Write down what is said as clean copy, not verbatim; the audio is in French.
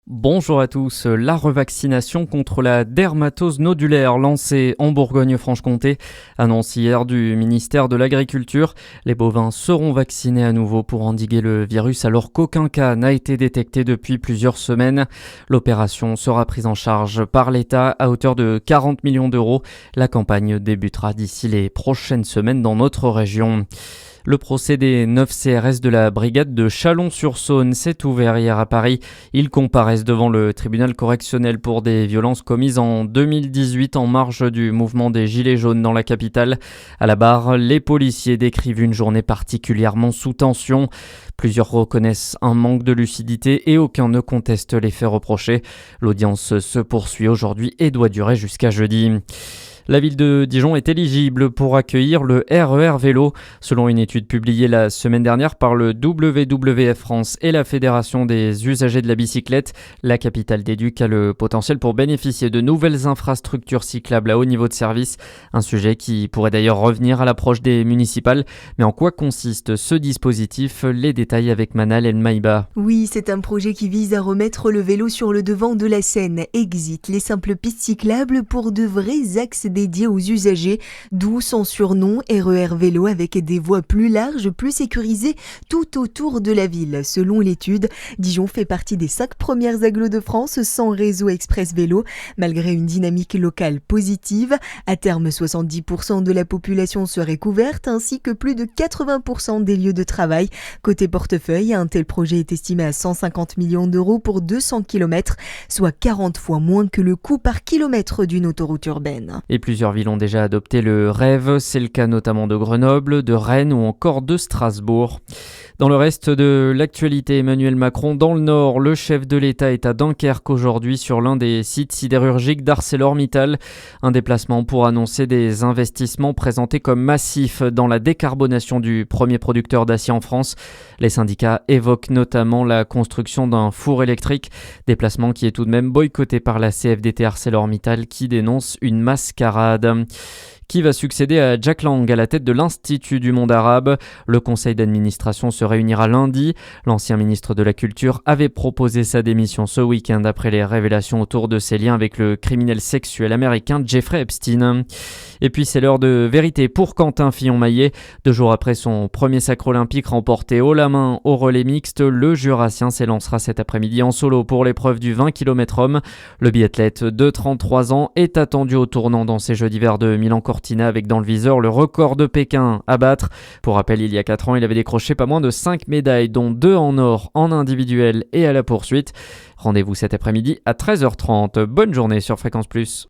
Bonjour à tous. La revaccination contre la dermatose nodulaire lancée en Bourgogne-Franche-Comté annonce hier du ministère de l'Agriculture. Les bovins seront vaccinés à nouveau pour endiguer le virus alors qu'aucun cas n'a été détecté depuis plusieurs semaines. L'opération sera prise en charge par l'État à hauteur de 40 millions d'euros. La campagne débutera d'ici les prochaines semaines dans notre région. Le procès des 9 CRS de la brigade de Chalon-sur-Saône s'est ouvert hier à Paris. Ils comparaissent devant le tribunal correctionnel pour des violences commises en 2018 en marge du mouvement des Gilets jaunes dans la capitale. À la barre, les policiers décrivent une journée particulièrement sous tension. Plusieurs reconnaissent un manque de lucidité et aucun ne conteste les faits reprochés. L'audience se poursuit aujourd'hui et doit durer jusqu'à jeudi. La ville de Dijon est éligible pour accueillir le RER Vélo. Selon une étude publiée la semaine dernière par le WWF France et la Fédération des usagers de la bicyclette, la capitale d'Éduc a le potentiel pour bénéficier de nouvelles infrastructures cyclables à haut niveau de service. Un sujet qui pourrait d'ailleurs revenir à l'approche des municipales. Mais en quoi consiste ce dispositif? Les détails avec Manal El Maïba. Oui, c'est un projet qui vise à remettre le vélo sur le devant de la scène. Exit les simples pistes cyclables pour de vrais axes dédié aux usagers, d'où son surnom RER Vélo avec des voies plus larges, plus sécurisées tout autour de la ville. Selon l'étude, Dijon fait partie des 5 premières agglos de France sans réseau express vélo, malgré une dynamique locale positive. À terme, 70% de la population serait couverte, ainsi que plus de 80% des lieux de travail. Côté portefeuille, un tel projet est estimé à 150 millions d'euros pour 200 km, soit 40 fois moins que le coût par kilomètre d'une autoroute urbaine. Et plusieurs villes ont déjà adopté le REV, c'est le cas notamment de Grenoble, de Rennes ou encore de Strasbourg. Dans le reste de l'actualité, Emmanuel Macron dans le Nord, le chef de l'État est à Dunkerque aujourd'hui sur l'un des sites sidérurgiques d'ArcelorMittal. Un déplacement pour annoncer des investissements présentés comme massifs dans la décarbonation du premier producteur d'acier en France. Les syndicats évoquent notamment la construction d'un four électrique, déplacement qui est tout de même boycotté par la CFDT ArcelorMittal qui dénonce une mascarade. Qui va succéder à Jack Lang à la tête de l'Institut du monde arabe? Le conseil d'administration se réunira lundi. L'ancien ministre de la Culture avait proposé sa démission ce week-end après les révélations autour de ses liens avec le criminel sexuel américain Jeffrey Epstein. Et puis c'est l'heure de vérité pour Quentin Fillon-Maillet. 2 jours après son premier sacre olympique remporté haut la main au relais mixte, le Jurassien s'élancera cet après-midi en solo pour l'épreuve du 20 km homme. Le biathlète de 33 ans est attendu au tournant dans ces Jeux d'hiver de Milan-Cortina avec dans le viseur le record de Pékin à battre. Pour rappel, il y a 4 ans, il avait décroché pas moins de 5 médailles, dont 2 en or en individuel et à la poursuite. Rendez-vous cet après-midi à 13h30. Bonne journée sur Fréquence Plus.